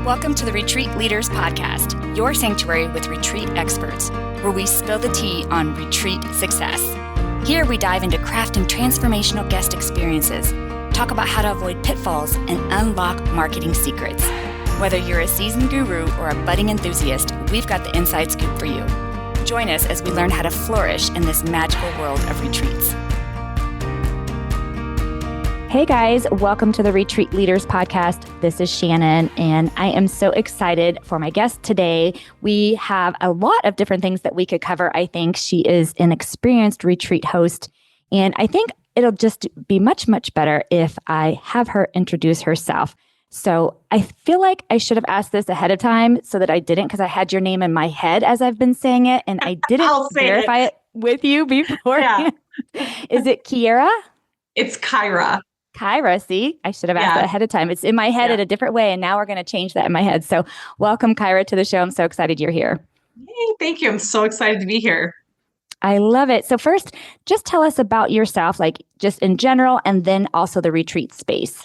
Welcome to the Retreat Leaders Podcast, your sanctuary with retreat experts, where we spill the tea on retreat success. Here we dive into crafting transformational guest experiences, talk about how to avoid pitfalls, and unlock marketing secrets. Whether you're a seasoned guru or a budding enthusiast, we've got the inside scoop for you. Join us as we learn how to flourish in this magical world of retreats. Hey guys, welcome to the Retreat Leaders Podcast. This is Shannon, and I am so excited for my guest today. We have a lot of different things that we could cover. I think she is an experienced retreat host, and I think it'll just be much, much better if I have her introduce herself. So I feel like I should have asked this ahead of time so that I didn't, because I had your name in my head as I've been saying it, and I didn't verify it with you before. Yeah. Is it Kyera? It's Kyera. Kyera, see, I should have asked that ahead of time. It's in my head in a different way, and now we're going to change that in my head. So welcome, Kyera, to the show. I'm so excited you're here. Hey, thank you. I'm so excited to be here. I love it. So first, just tell us about yourself, like just in general, and then also the retreat space.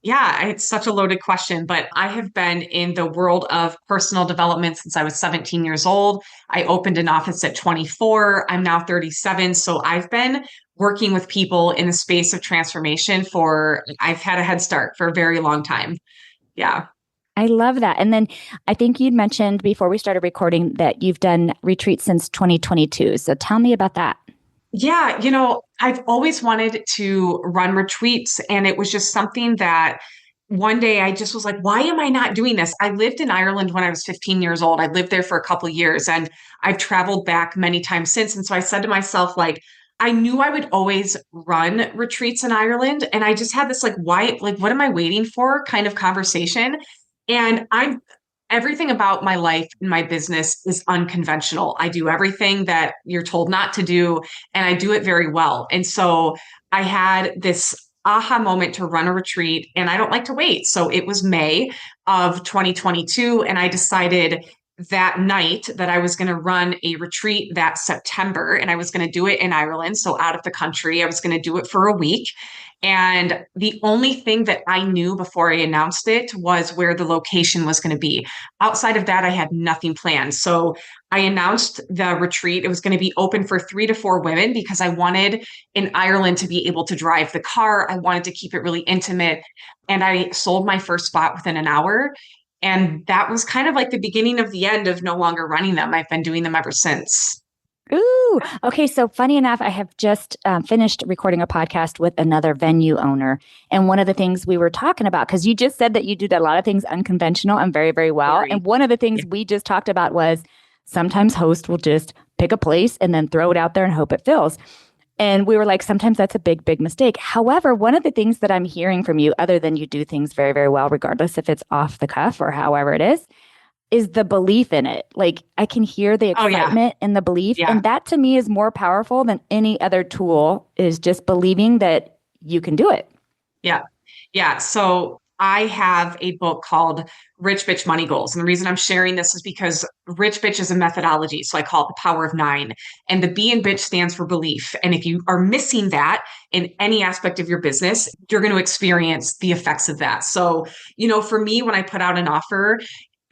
Yeah, it's such a loaded question, but I have been in the world of personal development since I was 17 years old. I opened an office at 24. I'm now 37. So I've been working with people in the space of transformation I've had a head start for a very long time. Yeah. I love that. And then I think you'd mentioned before we started recording that you've done retreats since 2022. So tell me about that. Yeah, I've always wanted to run retreats, and it was just something that one day I just was like, why am I not doing this? I lived in Ireland when I was 15 years old. I lived there for a couple of years, and I've traveled back many times since. And so I said to myself, like, I knew I would always run retreats in Ireland. And I just had this what am I waiting for kind of conversation. And everything about my life and my business is unconventional. I do everything that you're told not to do, and I do it very well. And so I had this aha moment to run a retreat, and I don't like to wait. So it was May of 2022, and I decided that night that I was going to run a retreat that September, and I was going to do it in Ireland, so out of the country. I was going to do it for a week. And the only thing that I knew before I announced it was where the location was going to be. Outside of that, I had nothing planned. So I announced the retreat. It was going to be open for 3 to 4 women because I wanted in Ireland to be able to drive the car. I wanted to keep it really intimate. And I sold my first spot within an hour. And that was kind of like the beginning of the end of no longer running them. I've been doing them ever since. Ooh, okay. So funny enough, I have just finished recording a podcast with another venue owner. And one of the things we were talking about, because you just said that you do a lot of things unconventional and very, very well. And one of the things we just talked about was sometimes hosts will just pick a place and then throw it out there and hope it fills. And we were like, sometimes that's a big, big mistake. However, one of the things that I'm hearing from you, other than you do things very, very well, regardless if it's off the cuff or however it is the belief in it. Like I can hear the excitement and the belief. Yeah. And that to me is more powerful than any other tool, is just believing that you can do it. Yeah. Yeah. So I have a book called Rich Bitch Money Goals. And the reason I'm sharing this is because Rich Bitch is a methodology. So I call it the power of 9. And the B in bitch stands for belief. And if you are missing that in any aspect of your business, you're going to experience the effects of that. So, for me, when I put out an offer,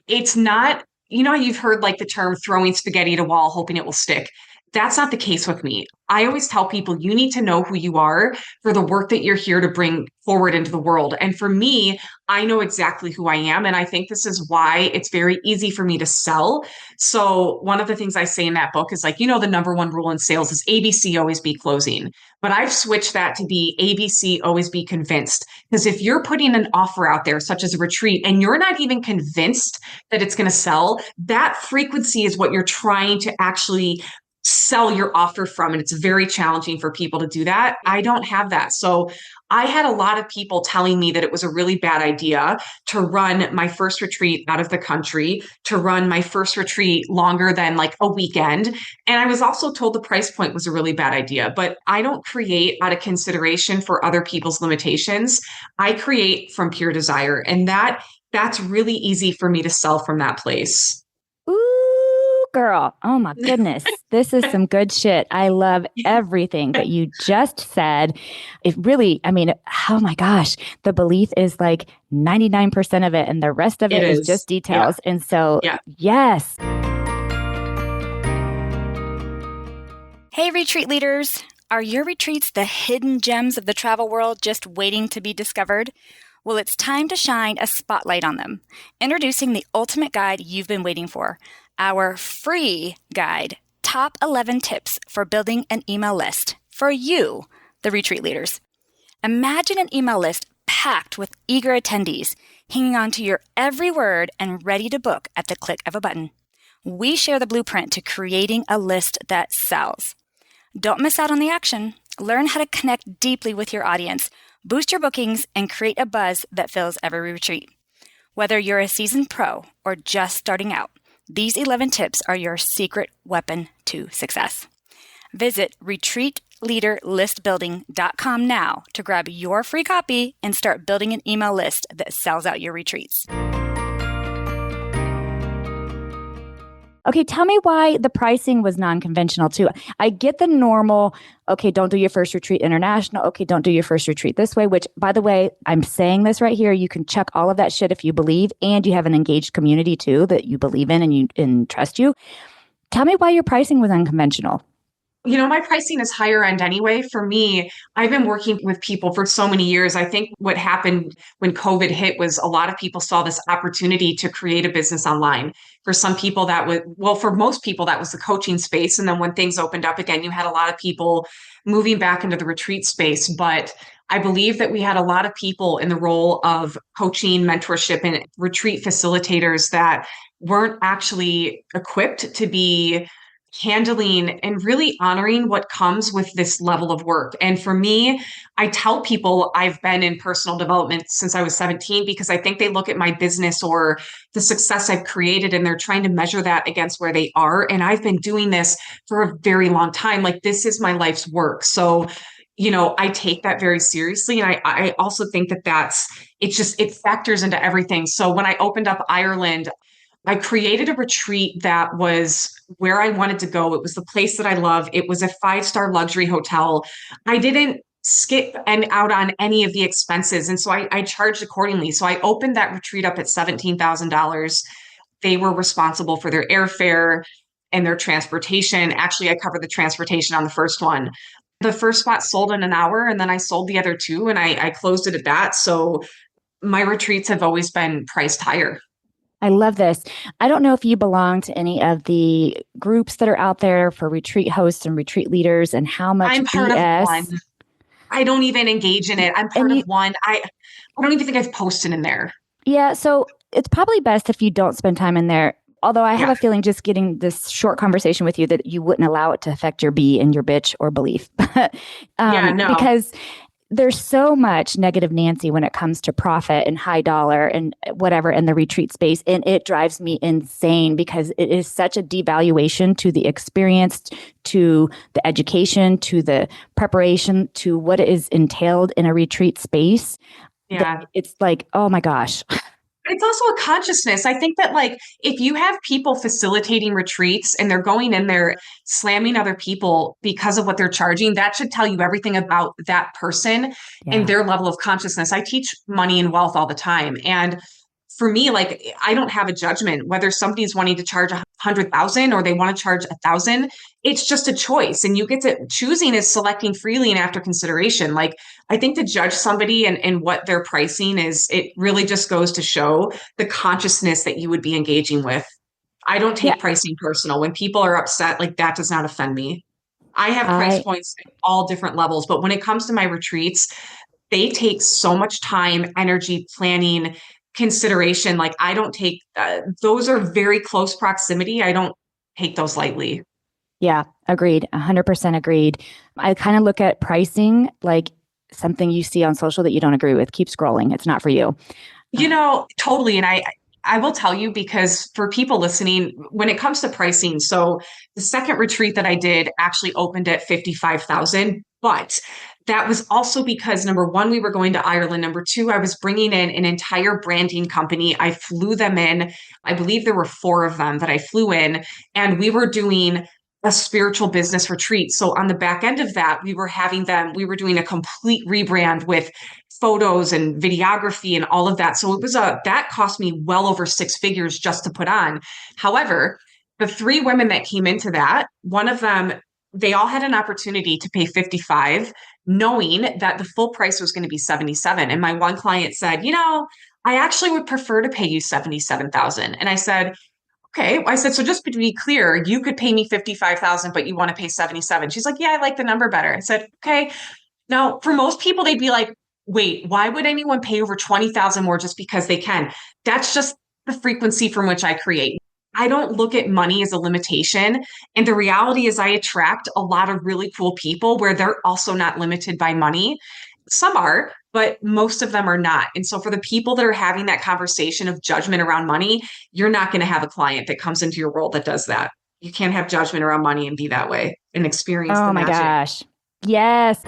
it's not, you've heard like the term throwing spaghetti at a wall, hoping it will stick. That's not the case with me. I always tell people you need to know who you are for the work that you're here to bring forward into the world. And for me, I know exactly who I am. And I think this is why it's very easy for me to sell. So one of the things I say in that book is like, the number one rule in sales is ABC, always be closing. But I've switched that to be ABC, always be convinced. Because if you're putting an offer out there, such as a retreat, and you're not even convinced that it's going to sell, that frequency is what you're trying to actually sell your offer from. And it's very challenging for people to do that. I don't have that. So I had a lot of people telling me that it was a really bad idea to run my first retreat out of the country, to run my first retreat longer than like a weekend. And I was also told the price point was a really bad idea, but I don't create out of consideration for other people's limitations. I create from pure desire. And that's really easy for me to sell from that place. Ooh, girl. Oh my goodness. This is some good shit. I love everything that you just said. It really, I mean, oh my gosh, the belief is like 99% of it, and the rest of It it is just is. Yeah. details. And so, Yeah. yes. Hey, retreat leaders. Are your retreats the hidden gems of the travel world just waiting to be discovered? Well, it's time to shine a spotlight on them. Introducing the ultimate guide you've been waiting for, our free guide, Top 11 Tips for Building an Email List for you, the retreat leaders. Imagine an email list packed with eager attendees, hanging on to your every word and ready to book at the click of a button. We share the blueprint to creating a list that sells. Don't miss out on the action. Learn how to connect deeply with your audience, boost your bookings, and create a buzz that fills every retreat. Whether you're a seasoned pro or just starting out, these 11 tips are your secret weapon to success. Visit retreatleaderlistbuilding.com now to grab your free copy and start building an email list that sells out your retreats. Okay, tell me why the pricing was non-conventional too. I get the normal, okay, don't do your first retreat international. Okay, don't do your first retreat this way, which by the way, I'm saying this right here. You can check all of that shit if you believe, and you have an engaged community too that you believe in and trust you. Tell me why your pricing was unconventional. My pricing is higher end anyway. For me, I've been working with people for so many years. I think what happened when COVID hit was a lot of people saw this opportunity to create a business online. For some people, for most people, that was the coaching space. And then when things opened up again, you had a lot of people moving back into the retreat space. But I believe that we had a lot of people in the role of coaching, mentorship, and retreat facilitators that weren't actually equipped to be handling and really honoring what comes with this level of work. And for me, I tell people I've been in personal development since I was 17 because I think they look at my business or the success I've created and they're trying to measure that against where they are. And I've been doing this for a very long time. Like this is my life's work. So I take that very seriously. And I also think that it factors into everything. So when I opened up Ireland, I created a retreat that was where I wanted to go. It was the place that I love. It was a 5-star luxury hotel. I didn't skip out on any of the expenses. And so I charged accordingly. So I opened that retreat up at $17,000. They were responsible for their airfare and their transportation. Actually, I covered the transportation on the first one. The first spot sold in an hour, and then I sold the other two, and I closed it at that. So my retreats have always been priced higher. I love this. I don't know if you belong to any of the groups that are out there for retreat hosts and retreat leaders and how much I'm part BS. of one. I don't even engage in it. I'm part of one. I don't even think I've posted in there. Yeah. So it's probably best if you don't spend time in there. Although I have a feeling just getting this short conversation with you that you wouldn't allow it to affect your B and your bitch or belief. Because there's so much negative Nancy when it comes to profit and high dollar and whatever in the retreat space. And it drives me insane because it is such a devaluation to the experience, to the education, to the preparation, to what is entailed in a retreat space. Yeah. It's like, oh my gosh. It's also a consciousness. I think that if you have people facilitating retreats and they're going in there slamming other people because of what they're charging, that should tell you everything about that person and their level of consciousness. I teach money and wealth all the time. And for me, I don't have a judgment whether somebody's wanting to charge 100,000 or they want to charge 1,000. It's just a choice, and you get to choosing is selecting freely and after consideration. I think to judge somebody and what their pricing is, it really just goes to show the consciousness that you would be engaging with. I don't take pricing personal. When people are upset, that does not offend me. I have price points at all different levels, but when it comes to my retreats, they take so much time, energy, planning, consideration. I don't take those are very close proximity. I don't take those lightly. Yeah, agreed. 100% agreed. I kind of look at pricing like something you see on social that you don't agree with. Keep scrolling. It's not for you. Totally. And I will tell you, because for people listening, when it comes to pricing, so the second retreat that I did actually opened at 55,000, but that was also because number one, we were going to Ireland. Number two, I was bringing in an entire branding company. I flew them in. I believe there were four of them that I flew in, and we were doing a spiritual business retreat. So on the back end of that, we were doing a complete rebrand with photos and videography and all of that. So that cost me well over six figures just to put on. However, the three women that came into that, one of them, they all had an opportunity to pay 55, knowing that the full price was going to be 77. And my one client said, I actually would prefer to pay you 77,000. And I said, okay. I said, so just to be clear, you could pay me 55,000, but you want to pay 77. She's like, yeah, I like the number better. I said, okay. Now, for most people, they'd be like, wait, why would anyone pay over 20,000 more just because they can? That's just the frequency from which I create. I don't look at money as a limitation. And the reality is I attract a lot of really cool people where they're also not limited by money. Some are, but most of them are not. And so for the people that are having that conversation of judgment around money, you're not going to have a client that comes into your world that does that. You can't have judgment around money and be that way and experience the magic. Oh my gosh. Yes.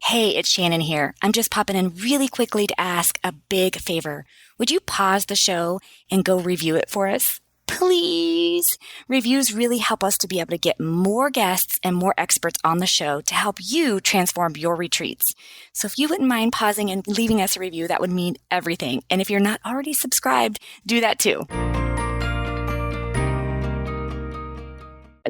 Hey, it's Shannon here. I'm just popping in really quickly to ask a big favor. Would you pause the show and go review it for us? Please. Reviews really help us to be able to get more guests and more experts on the show to help you transform your retreats. So if you wouldn't mind pausing and leaving us a review, that would mean everything. And if you're not already subscribed, do that too.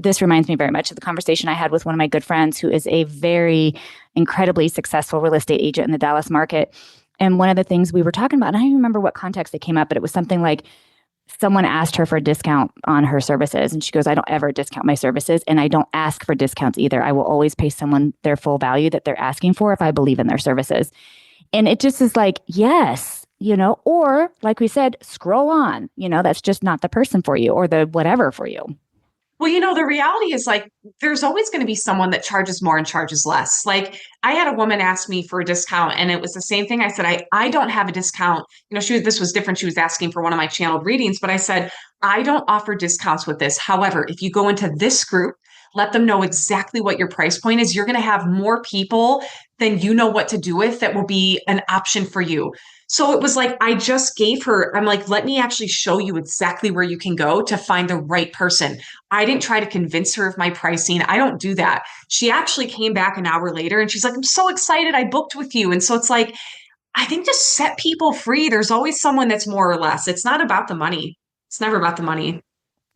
This reminds me very much of the conversation I had with one of my good friends who is a very incredibly successful real estate agent in the Dallas market. And one of the things we were talking about, and I don't even remember what context it came up, but it was something like someone asked her for a discount on her services. And she goes, I don't ever discount my services. And I don't ask for discounts either. I will always pay someone their full value that they're asking for if I believe in their services. And it just is like, yes, or like we said, scroll on, that's just not the person for you or the whatever for you. Well, the reality is like, there's always going to be someone that charges more and charges less. Like I had a woman ask me for a discount and it was the same thing. I said, I don't have a discount. This was different. She was asking for one of my channeled readings, but I said, I don't offer discounts with this. However, if you go into this group, let them know exactly what your price point is. You're going to have more people than you know what to do with that will be an option for you. So it was like, I just gave her, I'm like, let me actually show you exactly where you can go to find the right person. I didn't try to convince her of my pricing. I don't do that. She actually came back an hour later and she's like, I'm so excited I booked with you. And so it's like, I think just set people free. There's always someone that's more or less. It's not about the money. It's never about the money.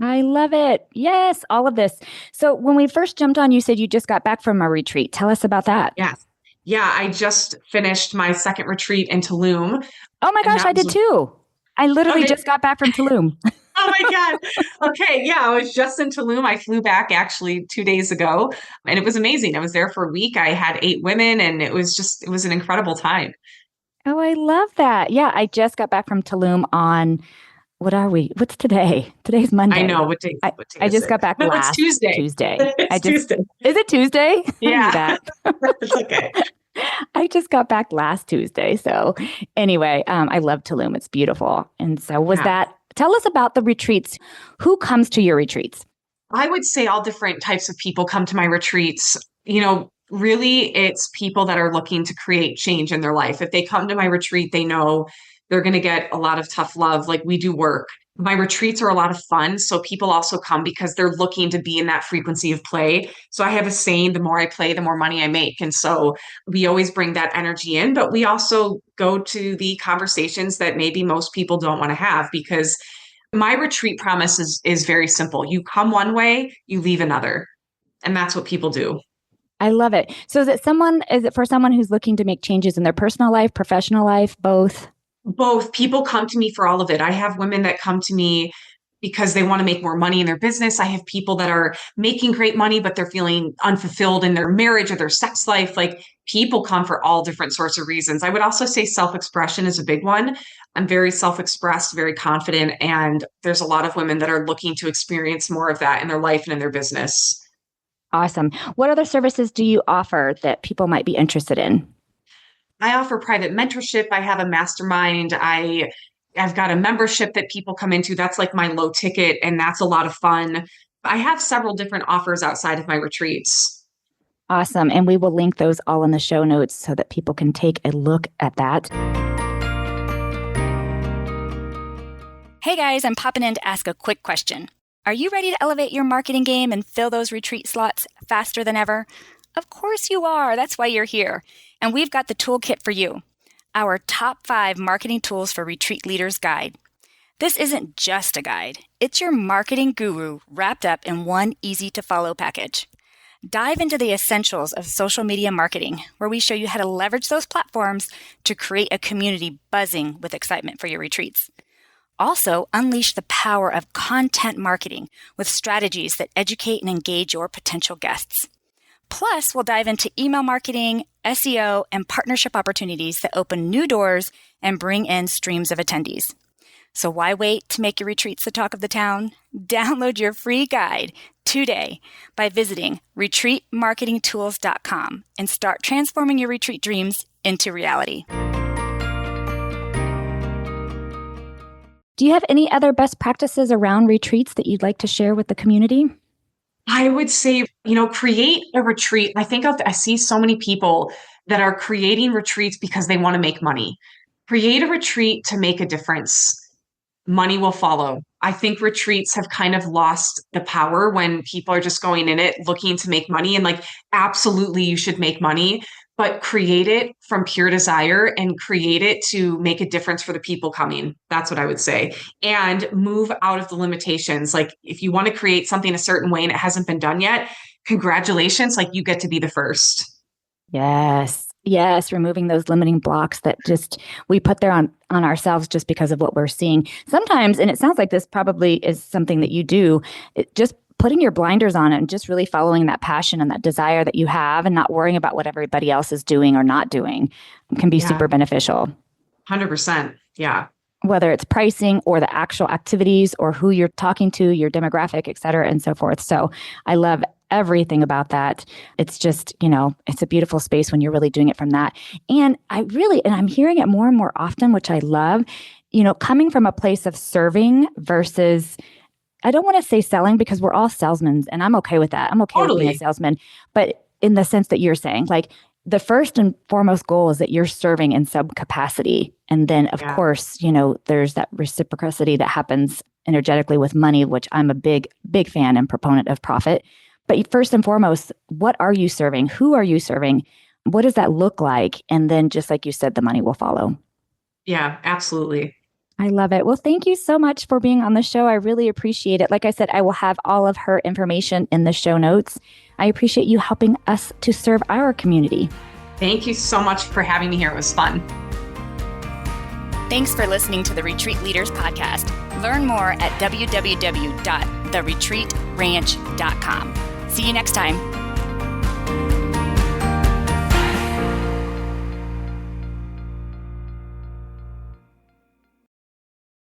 I love it. Yes, all of this. So when we first jumped on, you said you just got back from a retreat. Tell us about that. Yes. Yeah, I just finished my second retreat in Tulum. Oh my gosh, I did too. I literally just got back from Tulum. Oh my God. Okay. Yeah, I was just in Tulum. I flew back actually 2 days ago and it was amazing. I was there for a week. I had 8 women and it was an incredible time. Oh, I love that. Yeah, I just got back from Tulum on, what are we? What's today? Today's Monday. I know. What day I just got back last Tuesday. Tuesday. Tuesday. Is it Tuesday? Yeah. It's okay. I just got back last Tuesday. So anyway, I love Tulum. It's beautiful. And so tell us about the retreats. Who comes to your retreats? I would say all different types of people come to my retreats. Really it's people that are looking to create change in their life. If they come to my retreat, they know they're going to get a lot of tough love. Like we do work. My retreats are a lot of fun. So people also come because they're looking to be in that frequency of play. So I have a saying, the more I play, the more money I make. And so we always bring that energy in, but we also go to the conversations that maybe most people don't want to have, because my retreat promise is very simple. You come one way, you leave another. And that's what people do. I love it. So is it for someone who's looking to make changes in their personal life, professional life, both? Both. People come to me for all of it. I have women that come to me because they want to make more money in their business. I have people that are making great money, but they're feeling unfulfilled in their marriage or their sex life. Like people come for all different sorts of reasons. I would also say self-expression is a big one. I'm very self-expressed, very confident. And there's a lot of women that are looking to experience more of that in their life and in their business. Awesome. What other services do you offer that people might be interested in? I offer private mentorship. I have a mastermind. I've got a membership that people come into. That's like my low ticket, and that's a lot of fun. I have several different offers outside of my retreats. Awesome. And we will link those all in the show notes so that people can take a look at that. Hey guys, I'm popping in to ask a quick question. Are you ready to elevate your marketing game and fill those retreat slots faster than ever? Of course you are. That's why you're here. And we've got the toolkit for you. Our top 5 marketing tools for retreat leaders guide. This isn't just a guide. It's your marketing guru wrapped up in one easy to follow package. Dive into the essentials of social media marketing, where we show you how to leverage those platforms to create a community buzzing with excitement for your retreats. Also, unleash the power of content marketing with strategies that educate and engage your potential guests. Plus, we'll dive into email marketing, SEO, and partnership opportunities that open new doors and bring in streams of attendees. So why wait to make your retreats the talk of the town? Download your free guide today by visiting retreatmarketingtools.com and start transforming your retreat dreams into reality. Do you have any other best practices around retreats that you'd like to share with the community? I would say, create a retreat. I see so many people that are creating retreats because they want to make money. Create a retreat to make a difference. Money will follow. I think retreats have kind of lost the power when people are just going in it looking to make money, and absolutely you should make money, but create it from pure desire and create it to make a difference for the people coming. That's what I would say. And move out of the limitations. If you want to create something a certain way and it hasn't been done yet, congratulations, you get to be the first. Yes. Yes. Removing those limiting blocks that we put there on ourselves just because of what we're seeing sometimes. And it sounds like this probably is something that you do. Just putting your blinders on it and just really following that passion and that desire that you have and not worrying about what everybody else is doing or not doing can be super beneficial. 100%. Yeah. Whether it's pricing or the actual activities or who you're talking to, your demographic, et cetera, and so forth. So I love everything about that. It's just, it's a beautiful space when you're really doing it from that. And I'm hearing it more and more often, which I love, coming from a place of serving versus, I don't want to say selling because we're all salesmen and I'm okay with that. I'm okay with being a salesman, but in the sense that you're saying, the first and foremost goal is that you're serving in some capacity. And then of course, there's that reciprocity that happens energetically with money, which I'm a big, big fan and proponent of profit. But first and foremost, what are you serving? Who are you serving? What does that look like? And then just like you said, the money will follow. Yeah, absolutely. I love it. Well, thank you so much for being on the show. I really appreciate it. Like I said, I will have all of her information in the show notes. I appreciate you helping us to serve our community. Thank you so much for having me here. It was fun. Thanks for listening to the Retreat Leaders Podcast. Learn more at www.theretreatranch.com. See you next time.